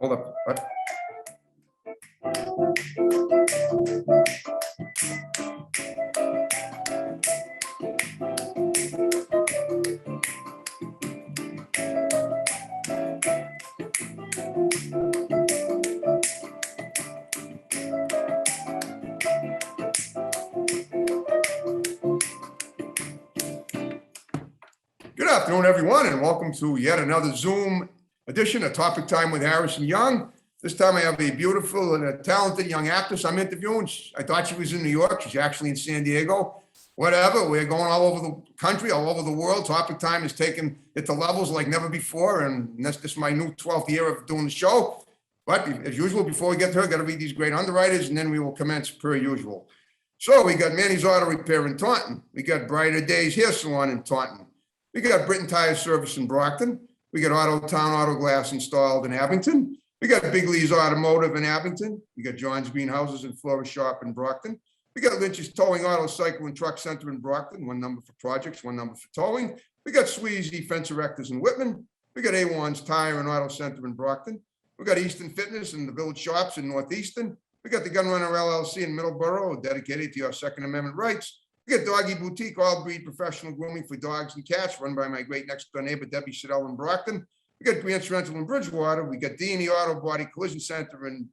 Hold up. What? Good afternoon, everyone, and welcome to yet another Zoom edition of Topic Time with Harrison Young. This time I have a beautiful and a talented young actress I'm interviewing. I thought she was in New York. She's actually in San Diego. Whatever, we're going all over the country, all over the world. Topic Time has taken it to levels like never before, and this is my new 12th year of doing the show. But as usual, before we get to her, got to read these great underwriters, and then we will commence per usual. So we got Manny's Auto Repair in Taunton. We got Brighter Days Hair Salon in Taunton. We got Britain Tire Service in Brockton. We got Auto Town Auto Glass installed in Abington. We got Big Lee's Automotive in Abington. We got John's Greenhouses and Florist Shop in Brockton. We got Lynch's Towing Auto Cycle and Truck Center in Brockton. One number for projects, one number for towing. We got Sweezy Fence Erectors in Whitman. We got A1's Tire and Auto Center in Brockton. We got Easton Fitness and the Village Shops in Northeastern. We got the Gun Runner LLC in Middleborough, dedicated to your Second Amendment rights. We got Doggy Boutique, all breed professional grooming for dogs and cats, run by my great next door neighbor, Debbie Siddell in Brockton. We got Grant's Rental in Bridgewater. We got D&E Auto Body Collision Center in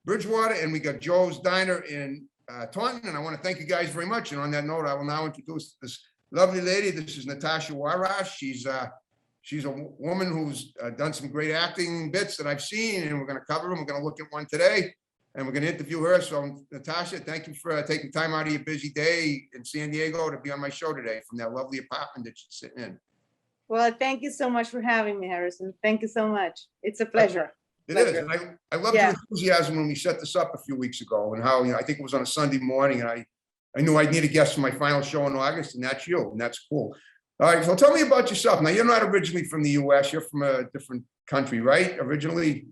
Bridgewater, and we got Joe's Diner in Taunton. And I want to thank you guys very much. And on that note, I will now introduce this lovely lady. This is Nataša Warasch. She's a woman who's done some great acting bits that I've seen, and we're going to cover them. We're going to look at one today. And we're going to interview her. So, Nataša, thank you for taking time out of your busy day in San Diego to be on my show today from that lovely apartment that you're sitting in. Well, thank you so much for having me, Harrison. Thank you so much. It's a pleasure. It is. And I love your enthusiasm when we set this up a few weeks ago, and how, I think it was on a Sunday morning, and I knew I'd need a guest for my final show in August, and that's you, and that's cool. All right, so tell me about yourself. Now, you're not originally from the U.S. You're from a different country, right? Originally?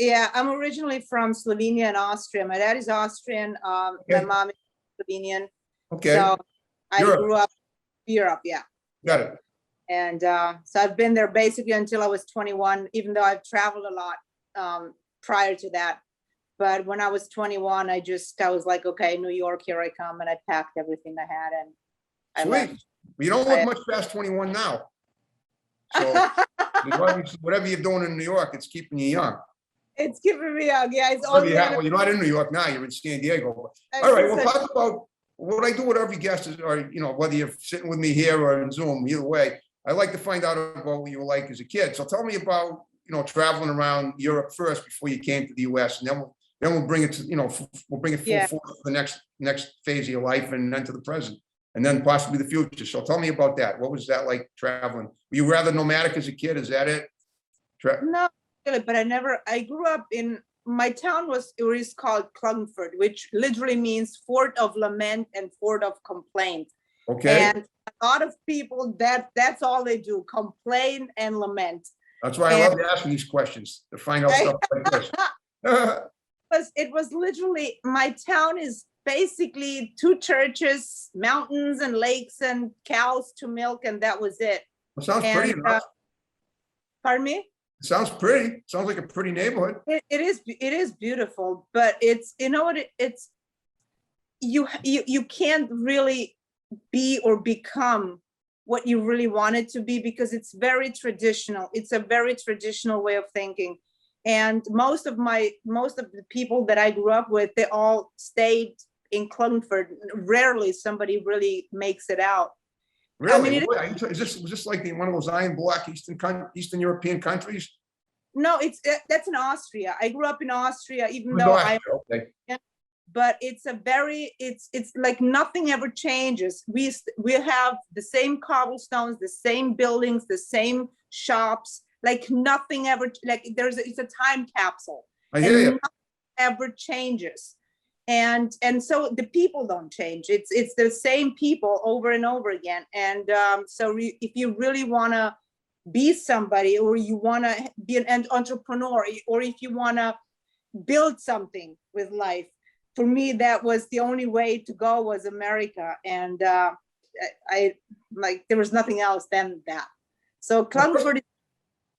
Yeah, I'm originally from Slovenia and Austria. My dad is Austrian. My mom is Slovenian. Okay. So I Europe. grew up in Europe, yeah. Got it. And so I've been there basically until I was 21, even though I've traveled a lot prior to that. But when I was 21, I was like, okay, New York, here I come. And I packed everything I had and I left. Sweet. You don't look much past 21 now. So whatever you're doing in New York, it's keeping you young. It's keeping me young. Yeah, it's well, you're not in New York now, you're in San Diego. All right, we'll talk about what I do with every guest is, or whether you're sitting with me here or in Zoom, either way. I like to find out about what you were like as a kid. So tell me about, traveling around Europe first before you came to the US, and then we'll bring it to, we'll bring it full force to the next phase of your life, and then to the present, and then possibly the future. So tell me about that. What was that like traveling? Were you rather nomadic as a kid? Is that it? No. But I grew up in, my town is called Klagenfurt, which literally means Fort of Lament and Fort of Complaint. Okay. And a lot of people, that's all they do, complain and lament. That's why I love asking these questions, to find out stuff like this. It was literally, my town is basically 2 churches, mountains and lakes and cows to milk, and that was it. Well, sounds pretty enough. Pardon me? It sounds pretty. Sounds like a pretty neighborhood. It is beautiful, but it's, it's you can't really be or become what you really want it to be, because it's very traditional. It's a very traditional way of thinking. And most of the people that I grew up with, they all stayed in Klagenfurt. Rarely somebody really makes it out. Really? I mean, was this like one of those iron block Eastern European countries? No, that's in Austria. I grew up in Austria, even though but it's like nothing ever changes. We have the same cobblestones, the same buildings, the same shops, like nothing ever, like it's a time capsule. I hear you. Nothing ever changes. And so the people don't change. It's the same people over and over again. And so if you really want to be somebody, or you want to be an entrepreneur, or if you want to build something with life, for me, that was the only way to go, was America. And I there was nothing else than that. So Klagenfurt,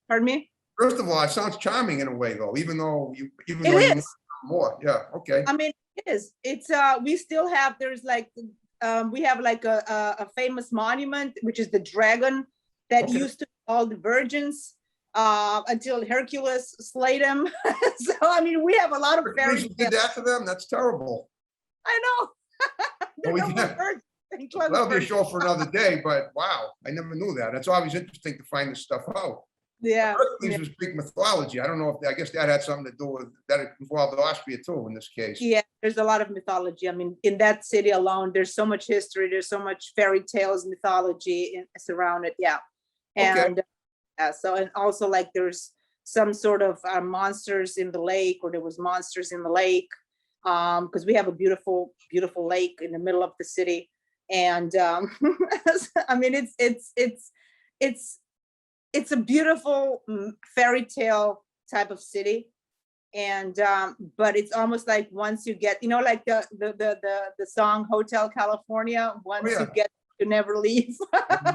pardon me? First of all, it sounds charming in a way, though, even though you It want is. more. Yeah, okay. I mean, it is. It's we still have, there's like we have like a famous monument, which is the dragon that Okay. used to be all the virgins until Hercules slayed him. So I mean, we have a lot of fairy Hercules did tales. that to them? That's terrible. I know. Well, They're we no more can't- virgins. They close That'll be a virgins. show for another day, but wow, I never knew that. It's always interesting to find this stuff out. Yeah. Hercules was Greek mythology. I don't know if, I guess that had something to do with, that it involved Austria too, in this case. Yeah, there's a lot of mythology. I mean, in that city alone, there's so much history, there's so much fairy tales, mythology surrounded. Yeah. Okay. And so, and also like there's some sort of monsters in the lake, or there was monsters in the lake. Because we have a beautiful, beautiful lake in the middle of the city. And I mean, it's a beautiful fairy tale type of city. And but it's almost like once you get, you know, like the song Hotel California, once yeah. you get, you never leave.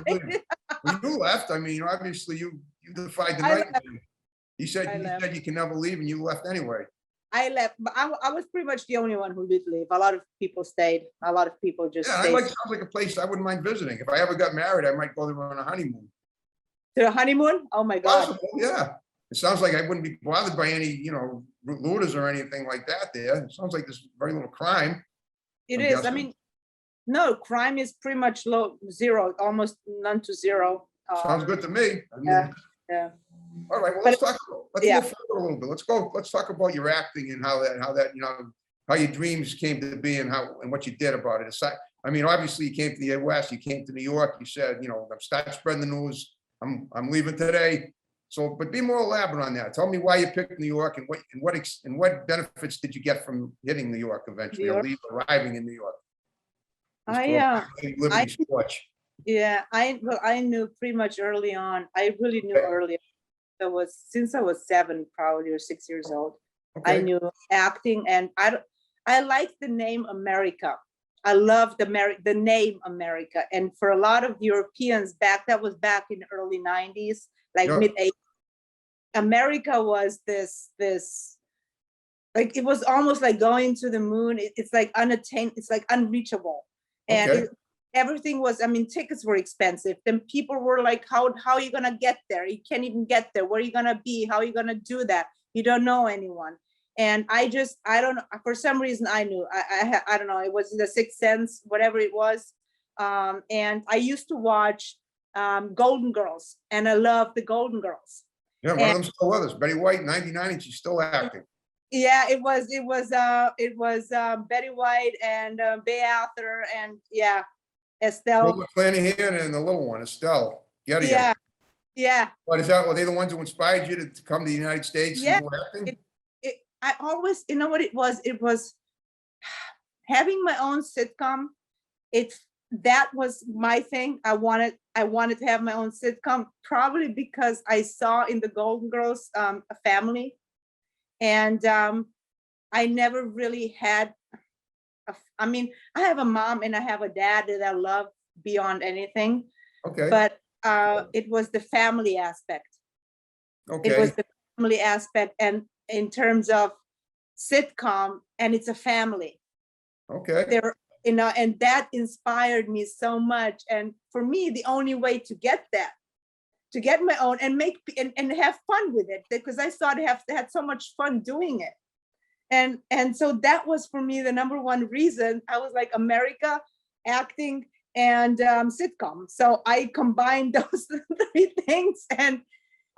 When you left, I mean, obviously you defied the I night. left. You I left. said you can never leave, and you left anyway. I left, but I was pretty much the only one who did leave. A lot of people stayed. A lot of people just Yeah, stayed. sounds like a place I wouldn't mind visiting. If I ever got married, I might go there on a honeymoon. To the honeymoon? Oh my God. Possible, yeah. It sounds like I wouldn't be bothered by any, looters or anything like that there. It sounds like there's very little crime. It I'm is. I guessing. mean, no, crime is pretty much low, zero, almost none to zero. Sounds good to me. I mean, Yeah, yeah. all right, well, But- let's yeah. move forward a little bit. Let's talk about your acting and how that, how your dreams came to be and what you did about it. I mean, obviously you came to the West, you came to New York, you said, I'm starting to spread the news. I'm leaving today. So, but be more elaborate on that. Tell me why you picked New York and what benefits did you get from hitting New York eventually, or arriving in New York? Liberty's Porch. Yeah, I knew pretty much early on. I really knew early. Since I was 7, probably, or 6 years old. I Okay. knew acting, and I like the name America. I love the name America, and for a lot of Europeans that was back in the early 90s, like Yeah. mid 80s. America was this like, it was almost like going to the moon. It's like unattained, it's like unreachable. And Okay. everything was, I mean, tickets were expensive. Then people were like, how are you gonna get there? You can't even get there. Where are you gonna be? How are you gonna do that? You don't know anyone. And I don't know, for some reason I knew, I don't know, it was the sixth sense, whatever it was. And I used to watch Golden Girls, and I love the Golden Girls. Yeah, one of them still with us. Betty White, 99, and she's still acting. Yeah, it was Betty White and Bay Arthur, and yeah, Estelle. Rhoda Flanagan and the little one, Estelle. Yeah, yeah. What is that? Were they the ones who inspired you to come to the United States Yeah, and do acting? I always, you know what it was? It was having my own sitcom. That was my thing. I wanted to have my own sitcom, probably because I saw in the Golden Girls a family, and I never really had. I mean, I have a mom and I have a dad that I love beyond anything, Okay. but it was the family aspect. Okay. It was the family aspect, and in terms of sitcom, and it's a family. Okay. There, and that inspired me so much. And for me, the only way to get my own and and have fun with it, because I saw they had so much fun doing it. And so that was for me the number one reason. I was like, America, acting, and sitcom. So I combined those 3 things, and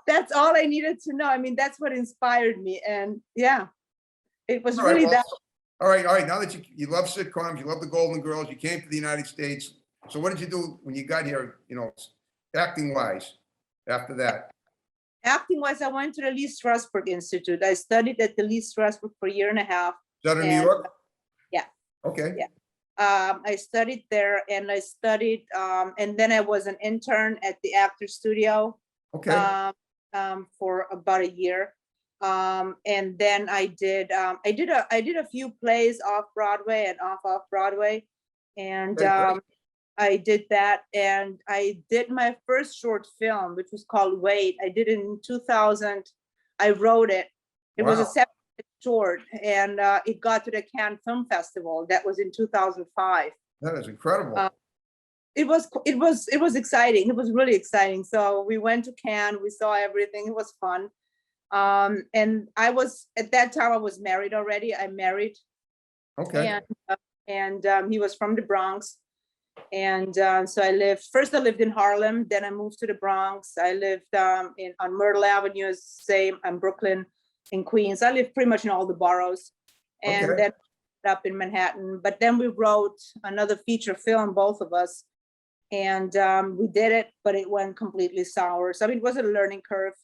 that's all I needed to know. I mean, that's what inspired me. And yeah, it was really that. All right. Now that you love sitcoms, you love the Golden Girls, you came to the United States. So what did you do when you got here, acting wise after that? Acting wise, I went to the Lee Strasberg Institute. I studied at the Lee Strasberg for a year and a half. Is that in New And, York? yeah. Okay. Yeah. I studied there, and I studied, and then I was an intern at the Actor Studio Okay. for about a year. And then I did a few plays off Broadway and off Broadway. And Okay, I did that, and I did my first short film, which was called Wait. I did it in 2000. I wrote it. It was a Wow. 7-minute short, and it got to the Cannes Film Festival. That was in 2005. That is incredible. It was exciting. It was really exciting. So we went to Cannes, we saw everything. It was fun. And I was, at that time, I was married already. I married, Okay. and he was from the Bronx. And so I lived in Harlem, then I moved to the Bronx. I lived on Myrtle Avenue, same, in Brooklyn, in Queens. I lived pretty much in all the boroughs. And Okay. then up in Manhattan. But then we wrote another feature film, both of us. And we did it, but it went completely sour. So I mean, it was a learning curve.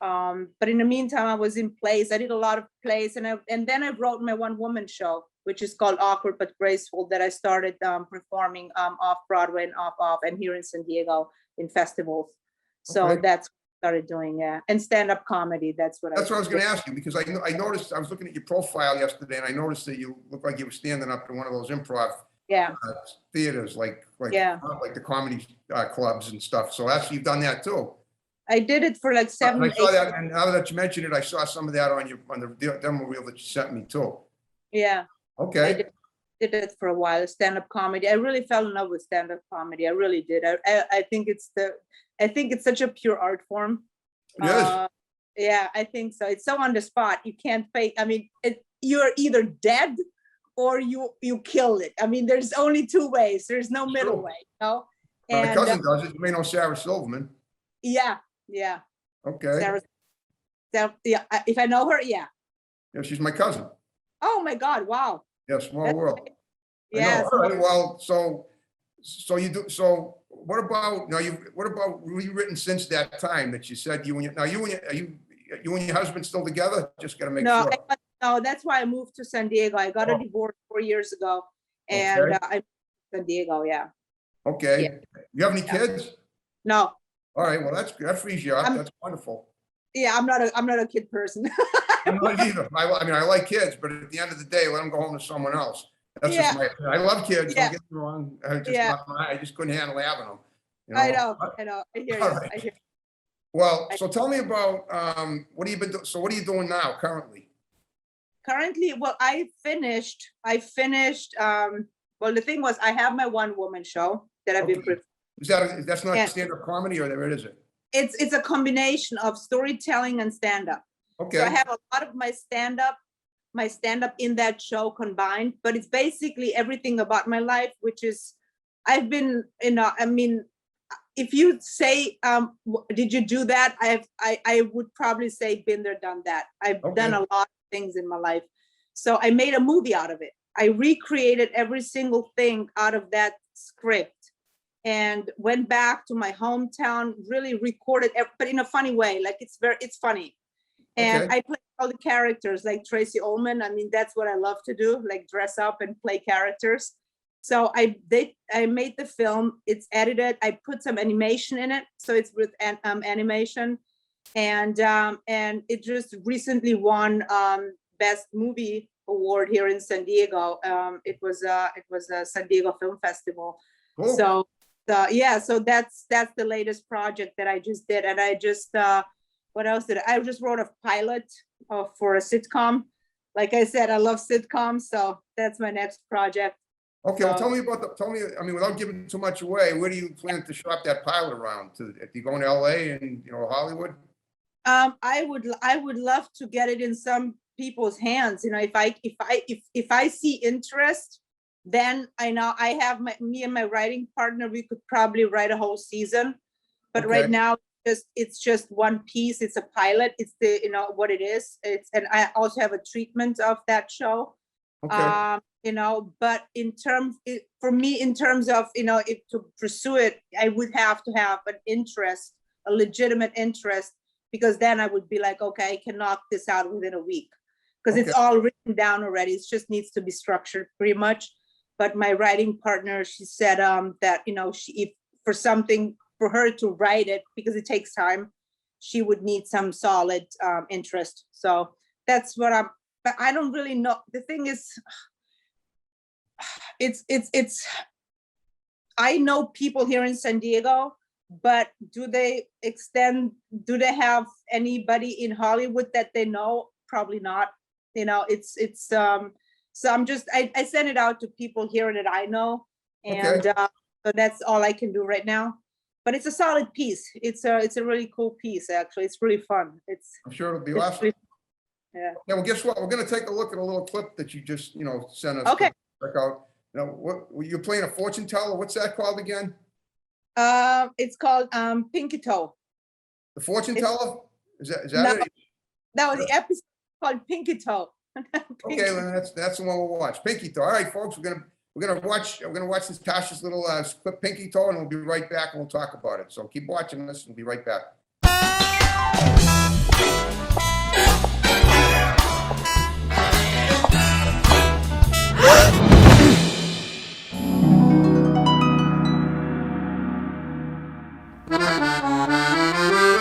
But in the meantime, I was in plays. I did a lot of plays, and then I wrote my one-woman show, which is called Awkward But Graceful, that I started performing off Broadway and off and here in San Diego in festivals. So Okay. that's what I started doing, yeah. And stand-up comedy. That's what That's what I was did. going to ask you, because I noticed, I was looking at your profile yesterday, and I noticed that you look like you were standing up in one of those improv Yeah, theaters, like Yeah. the comedy clubs and stuff. So actually, you've done that too. I did it for like And 7, I 8. saw that, and now that you mentioned it, I saw some of that on the demo reel that you sent me too. Yeah, I Okay. did it for a while, stand-up comedy. I really fell in love with stand-up comedy. I really did. I think it's such a pure art form. It is. Yeah, I think so. It's so on the spot. You can't fake. I mean, you're either dead or you kill it. I mean, there's only two ways. There's no middle True. way, you know? My And cousin does it. You may know Sarah Silverman. yeah. Okay. Sarah, yeah, if I know her, yeah. Yeah, she's my cousin. Oh my God, wow. Yeah, small That's world. I know. Yes. All right. Well, so you do. So what about now? What about rewritten since that time that you said you and your, now you and your, you and your husband still together? Just got to make No, sure. no, that's why I moved to San Diego. I got a Oh. divorce 4 years ago, and Okay. I moved to San Diego, yeah. Okay. Yeah. You have any Yeah. kids? No, All right. Well, that frees you up. I'm- That's wonderful. yeah, I'm not a kid person. I'm not either. I mean, I like kids, but at the end of the day, let them go home to someone else. That's just Yeah. I love kids. Yeah. Don't get me wrong. Yeah. I just couldn't handle having them. You I know. I hear All you. right. I hear. Well, so tell me about what have you been doing? So what are you doing now currently? Currently, well, I finished, well, the thing was, I have my one-woman show that I've been, Okay. That's not Yeah. stand-up comedy, or there is it? it's a combination of storytelling and stand-up. So I Okay. have a lot of my stand-up in that show combined, but it's basically everything about my life, which is, I've been, I mean, if you say, did you do that? I would probably say been there, done that. I've done Okay. a lot of things in my life. So I made a movie out of it. I recreated every single thing out of that script and went back to my hometown, really recorded, but in a funny way, like it's funny. And Okay. I play all the characters like Tracy Ullman. I mean, that's what I love to do, like dress up and play characters. So I made the film, it's edited, I put some animation in it. So it's with animation. And it just recently won Best Movie Award here in San Diego. It was a San Diego Film Festival. Cool. So yeah, so that's the latest project that I just did. And I just, what else did I just wrote a pilot for a sitcom. Like I said, I love sitcoms, so that's my next project. Okay. Well, tell me, I mean, without giving too much away, where do you plan to shop that pilot around? Do you go to LA and, Hollywood? I would love to get it in some people's hands. If I see interest, then I know I have me and my writing partner, we could probably write a whole season. But right Okay. now, it's just one piece. It's a pilot. It's what it is. And I also have a treatment of that show. Okay. But for me, in terms of, if to pursue it, I would have to have an interest, a legitimate interest, because then I would be like, okay, I can knock this out within a week, because it's Okay. all written down already. It just needs to be structured pretty much. But my writing partner, she said that, if for her to write it, because it takes time, she would need some solid interest. So that's what but I don't really know. The thing is, I know people here in San Diego but do they have anybody in Hollywood that they know? Probably not. So I send it out to people here that I know, and Okay. so that's all I can do right now. But it's a solid piece. It's a really cool piece, actually. It's really fun. I'm sure it'll be It's awesome. really- yeah. Yeah, well, guess what? We're gonna take a look at a little clip that you just, sent us. Okay. Check out. You're playing a fortune teller. What's that called again? It's called Pinky Toe. The fortune It's- teller? Is that No. it? That was the episode called Pinky Toe. Pinky Okay, then that's the one we'll watch. Pinky toe. All right, folks, we're gonna watch this Tasha's little clip, Pinky toe, and we'll be right back and we'll talk about it. So keep watching this. We'll be right back.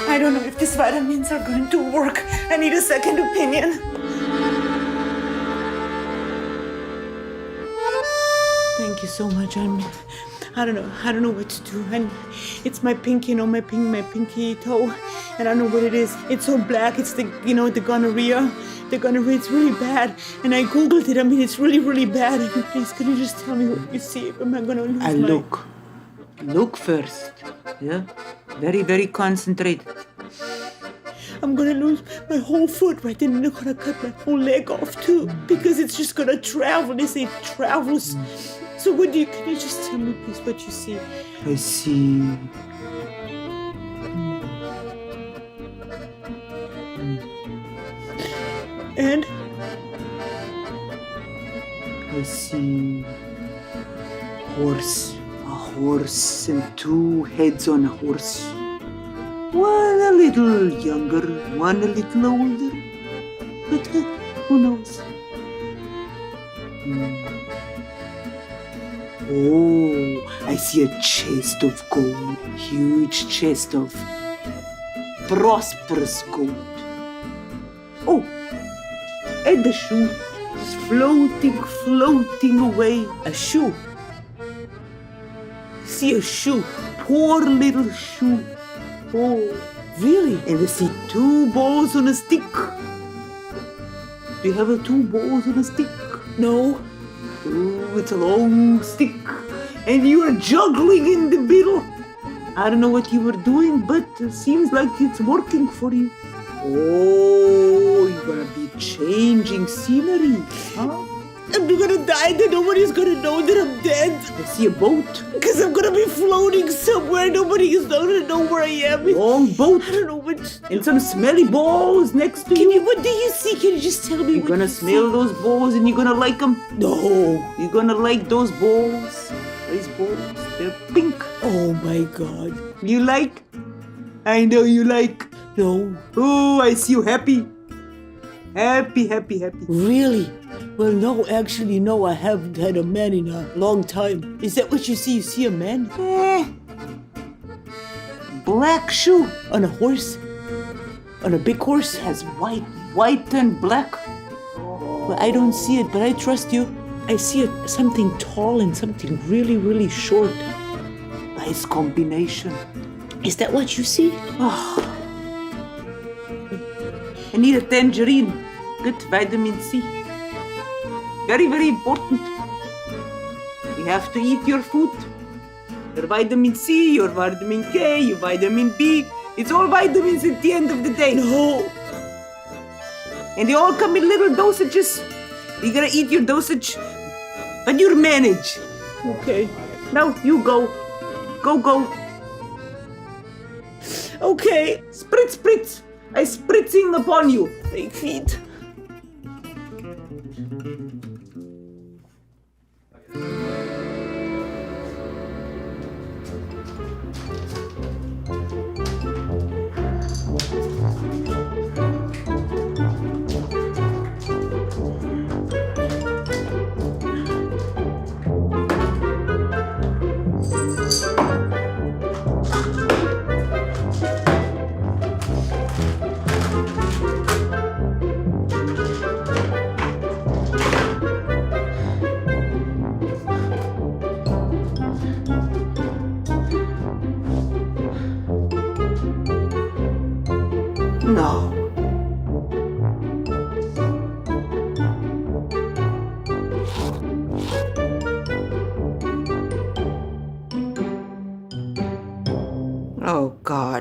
I don't know if these vitamins are going to work. I need a second opinion. Thank you so much. I don't know what to do. And it's my pinky, my pinky toe. And I don't know what it is. It's so black. It's the gonorrhea. The gonorrhea, it's really bad. And I Googled it. I mean, it's really, really bad. And please, can you just tell me what you see? Am I going to lose Look first. Yeah? Very, very concentrated. I'm gonna lose my whole foot, right? Then they're gonna cut my whole leg off too, because it's just gonna travel. They say it travels. So can you just tell me please what you see? I see. And I see horse. A horse and two heads on a horse. One a little younger, one a little older. But who knows? Oh, I see a chest of gold. Huge chest of prosperous gold. Oh, and the shoe is floating away. a shoe. See a shoe, poor little shoe. Oh, Really? and I see two balls on a stick. Do you have two balls on a stick? No. Oh, it's a long stick, and you are juggling in the middle. I don't know what you were doing, but it seems like it's working for you. Oh, you're gonna be changing scenery, huh? I'm gonna die, then nobody's gonna know that I'm dead. I see a boat, Because I'm gonna be floating somewhere. Nobody is gonna know where I am. long boat, I don't know what. and some smelly balls next to you. What do you see? Can you just tell me You're what gonna you smell those balls and you're gonna like them. No. You're gonna like those balls. These balls, they're pink. Oh my God. You like? I know you like. No. Oh, I see you happy. Happy. Really? Well, no, actually, no, I haven't had a man in a long time. Is that what you see? You see a man? Black shoe. On a horse? On a big horse? Has white and black. Well, I don't see it, but I trust you. I see something tall and something really, really short. Nice combination. Is that what you see? Oh. I need a tangerine. Good vitamin C. Very, very important. You have to eat your food. Your vitamin C, your vitamin K, your vitamin B. It's all vitamins at the end of the day. No. And they all come in little dosages. You gotta eat your dosage. But you manage. Okay. Now you go. Go. Okay. Spritz. I'm spritzing upon you. Big feet.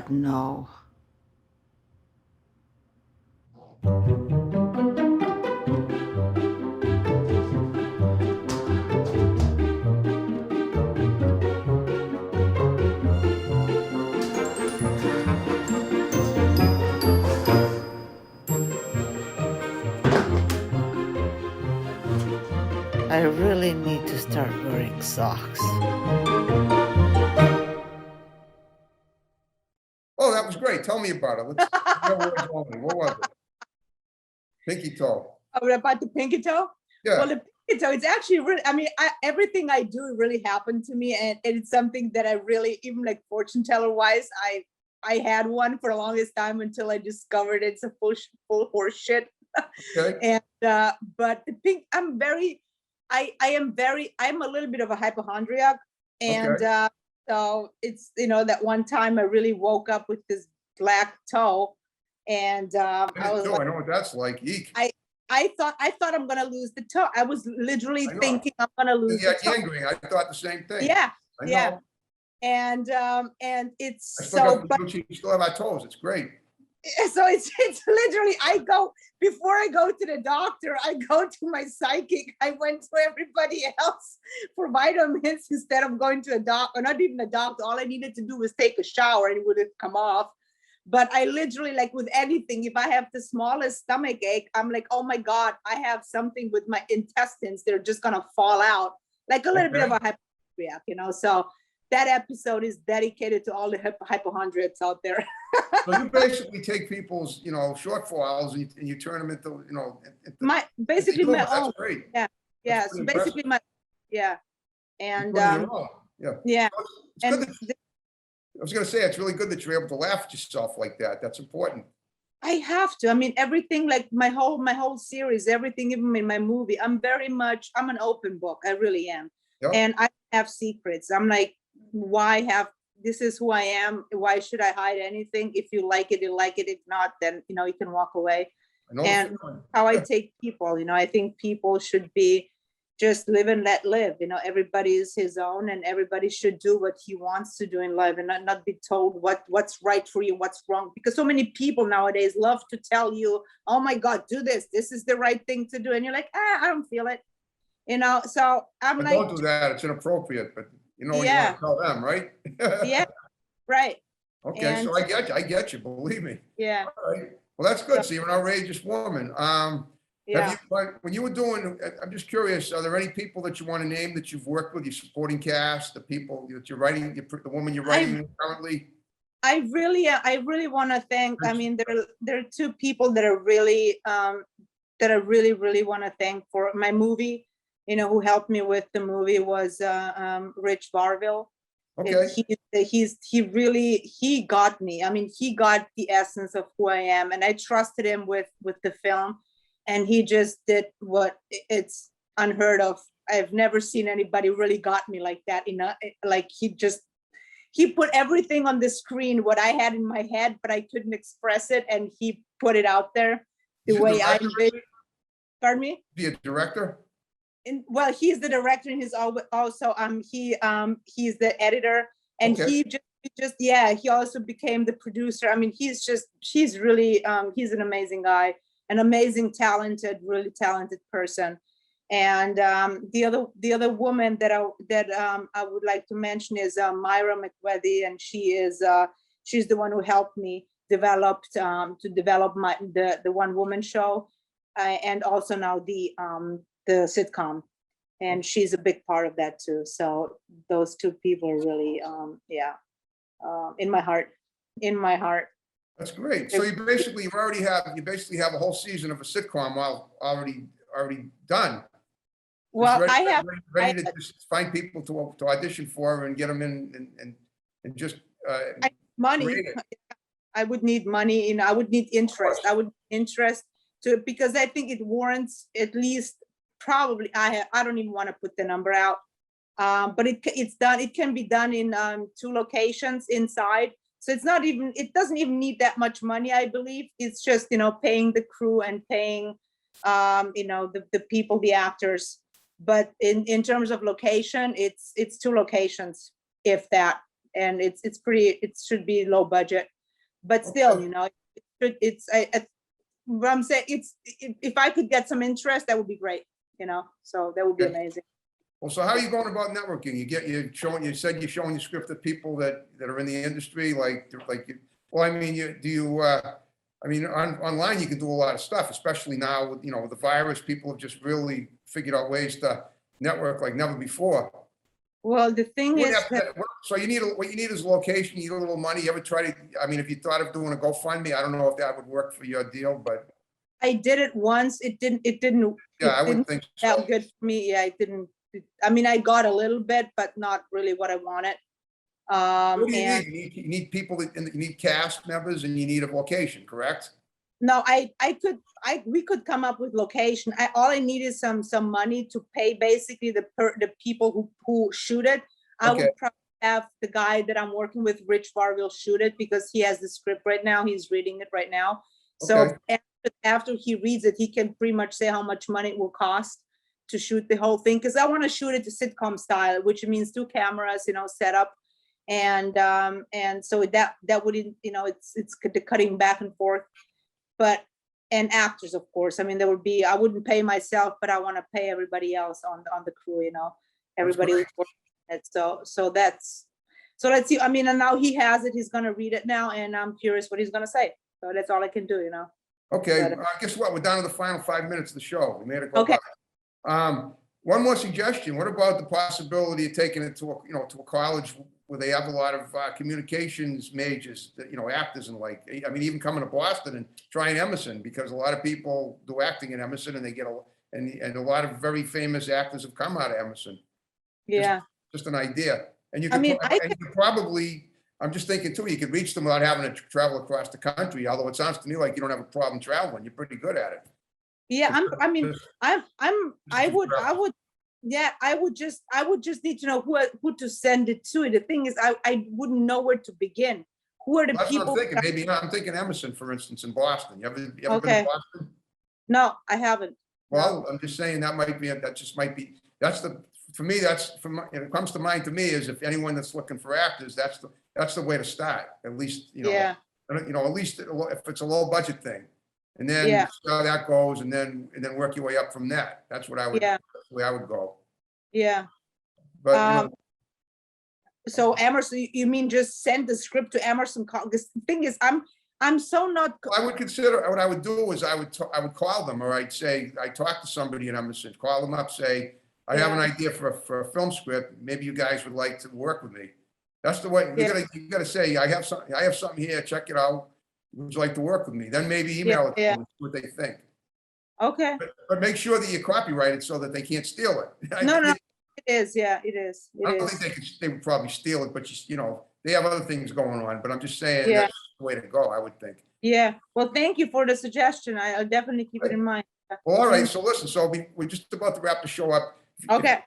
God, no. I really need to start wearing socks. Oh, that was great. Tell me about it. Let's know where it's going. What was it? Pinky toe. Oh, about the pinky toe? Yeah. Well, the pinky toe, it's actually really, I mean, everything I do really happened to me, and it's something that I really, even like fortune teller wise, I had one for the longest time until I discovered it's a full horse shit. Okay. And but the pink, I'm a little bit of a hypochondriac, and Okay. so it's, you know, that one time I really woke up with this black toe, and I was I like, know what that's like. Eek. I thought I'm gonna lose the toe. I was literally I know. thinking I'm gonna lose Yeah, the toe. gangrene. I thought the same thing. Yeah, I yeah. know. And it's I still so, got but the you still have our toes. It's great. so it's literally, before I go to the doctor, I go to my psychic. I went to everybody else for vitamins instead of going to a doctor, or not even a doctor. All I needed to do was take a shower and it would have come off. But I literally, like with anything, if I have the smallest stomach ache, I'm like, oh my God, I have something with my intestines. They're just gonna fall out, like a little bit of a hypochondriac, you know? So that episode is dedicated to all the hypochondriacs out there. So you basically take people's, you know, shortfalls and you turn them into, you know, Basically my that's own. great. Yeah. That's So pretty basically impressive. yeah. You And put it in your own. Yeah. yeah. It's good And that- I was gonna say, it's really good that you're able to laugh at yourself like that. That's important. I have to. I mean, everything, like my whole series, everything, even in my movie, I'm an open book. I really am. Yep. And I have secrets. I'm like, this is who I am. Why should I hide anything? If you like it, you like it. If not, then, you know, you can walk away. I know the And feeling. how I take people, you know, I think people should be just live and let live. You know, everybody is his own, and everybody should do what he wants to do in life, and not be told what's right for you, what's wrong. Because so many people nowadays love to tell you, oh my God, do this. This is the right thing to do. And you're like, I don't feel it. You know, so I'm But like, don't do that. It's inappropriate, but you know, Yeah. you want to tell them, right? yeah, right. Okay, so And I get you, believe me. yeah, All right. Well, that's good. So you're an outrageous woman. Have yeah. you, when you were doing, I'm just curious, are there any people that you want to name that you've worked with, your supporting cast, the people that you're writing, the woman you're writing with currently? I really want to thank, I mean, there are two people that are really, that I really want to thank for my movie, you know, who helped me with the movie was Rich Varville. Okay, He got me. I mean, he got the essence of who I am, and I trusted him with the film, and he just did what it's unheard of. I've never seen anybody really got me like that. You know, like he put everything on the screen, what I had in my head, but I couldn't express it, and he put it out there the Is he way I director? envisioned. Pardon me? Be a director? Well, he's the director, and he's also he's the editor, and Okay. he also became the producer. I mean, he's really he's an amazing guy, an amazing really talented person. And the other woman that I would like to mention is Myra McWethy, and she's the one who helped me develop the one woman show, and also now the sitcom, and she's a big part of that too. So those two people are really in my heart. That's great. So you basically have a whole season of a sitcom already done. Well, Just I have ready to just find people to audition for and get them in and just money. create it. I would need money, I would need interest. I would need interest because I think it warrants at least, probably, I don't even want to put the number out, but it's done. It can be done in 2 locations inside. So it doesn't even need that much money, I believe. It's just, you know, paying the crew and paying, you know, the people, the actors. But in terms of location, it's 2 locations, if that, and it should be low budget. but still, you know, what I'm saying, if I could get some interest, that would be great, you know, so that would be Okay. amazing. Well, so how are you going about networking? You said you're showing your script to people that are in the industry, well, I mean, I mean, online, you can do a lot of stuff, especially now with, with the virus, people have just really figured out ways to network like never before. Well, the thing You is wouldn't that have to- So what you need is a location, you need a little money. You ever try to, I mean, if you thought of doing a GoFundMe, I don't know if that would work for your deal, but I did it once, it didn't yeah, I it would didn't think that so. good for me. Yeah, I mean, I got a little bit, but not really what I wanted. What do you And need? You need people and you need cast members and you need a location, correct? no, we could come up with location. All I need is some money to pay basically the people who shoot it. I Okay. would probably have the guy that I'm working with, Rich Varville, shoot it because he has the script right now. He's reading it right now. So Okay. after he reads it, he can pretty much say how much money it will cost to shoot the whole thing. Because I want to shoot it to sitcom style, which means 2 cameras, you know, set up. And so that wouldn't, you know, it's the cutting back and forth. But, and actors, of course, I mean, there would be, I wouldn't pay myself, but I want to pay everybody else on the crew, you know, everybody who's working it. So let's see. I mean, and now he has it, he's gonna read it now, and I'm curious what he's gonna say. So that's all I can do, you know. Okay, guess what? We're down to the final 5 minutes of the show. We made it go Okay. by. One more suggestion. What about the possibility of taking it to a college where they have a lot of communications majors, actors and I mean, even coming to Boston and trying Emerson, because a lot of people do acting in Emerson and they get and a lot of very famous actors have come out of Emerson. Yeah. Just an idea. And you I could, mean, and you could probably, I'm just thinking too, you could reach them without having to travel across the country. Although it sounds to me like you don't have a problem traveling. You're pretty good at it. Yeah, I would just need to know who to send it to. The thing is, I wouldn't know where to begin. Who are the That's what people? I'm thinking. Maybe I'm thinking Emerson, for instance, in Boston. You ever been Okay. to Boston? No, I haven't. Well, I'm just saying for me, it comes to mind to me is if anyone that's looking for actors, that's the way to start. At least, Yeah, at least if it's a low budget thing. And then Yeah. see how that goes and then work your way up from that. That's what Yeah. that's the way I would go. yeah. But So Emerson, you mean just send the script to Emerson? Because the thing is, I'm so not. I would consider, what I would do is I would call them, or I'd say, I talked to somebody in Emerson, call them up, say, I have an idea for a film script. Maybe you guys would like to work with me. That's the way, you gotta say, I have something here, check it out. Would you like to work with me? Then maybe email it to them, see what they think. Okay. But make sure that you copyright it so that they can't steal it. No, it is. Yeah, it is. I It don't is. think they would probably steal it, but they have other things going on, but I'm just saying Yeah. that's the way to go, I would think. Yeah. Well, thank you for the suggestion. I'll definitely keep it in mind. Well, all right, so listen, so we're just about to wrap the show up. Okay.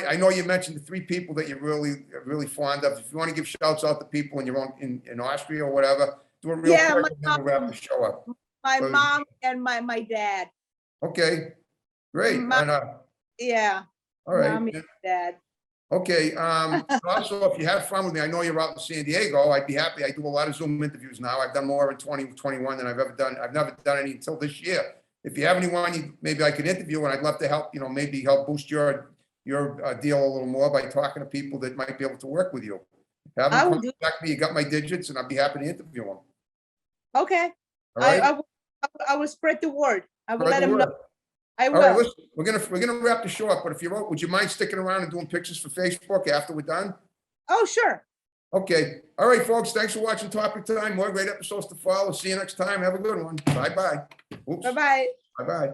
I know you mentioned the 3 people that you're really fond of. If you want to give shouts out to people in Austria or whatever, do it real Yeah, quick and then we'll wrap the show up. My So- mom and my dad. Okay, great. My- And, Yeah. all right. Mom and dad. Okay, also, if you have fun with me, I know you're out in San Diego, I'd be happy. I do a lot of Zoom interviews now. I've done more in 2021 than I've ever done. I've never done any until this year. If you have anyone, maybe I could interview, and I'd love to help, maybe help boost your deal a little more by talking to people that might be able to work with you. Have I them will do- contact me, you got my digits, and I'd be happy to interview them. Okay. All right? I will spread the word. I will Spread let the him know. word. I All right, will. listen, we're gonna wrap the show up, but if would you mind sticking around and doing pictures for Facebook after we're done? Oh, sure. Okay. All right, folks. Thanks for watching Topic Time. More great episodes to follow. See you next time. Have a good one. Bye-bye. Oops. Bye-bye. Bye-bye.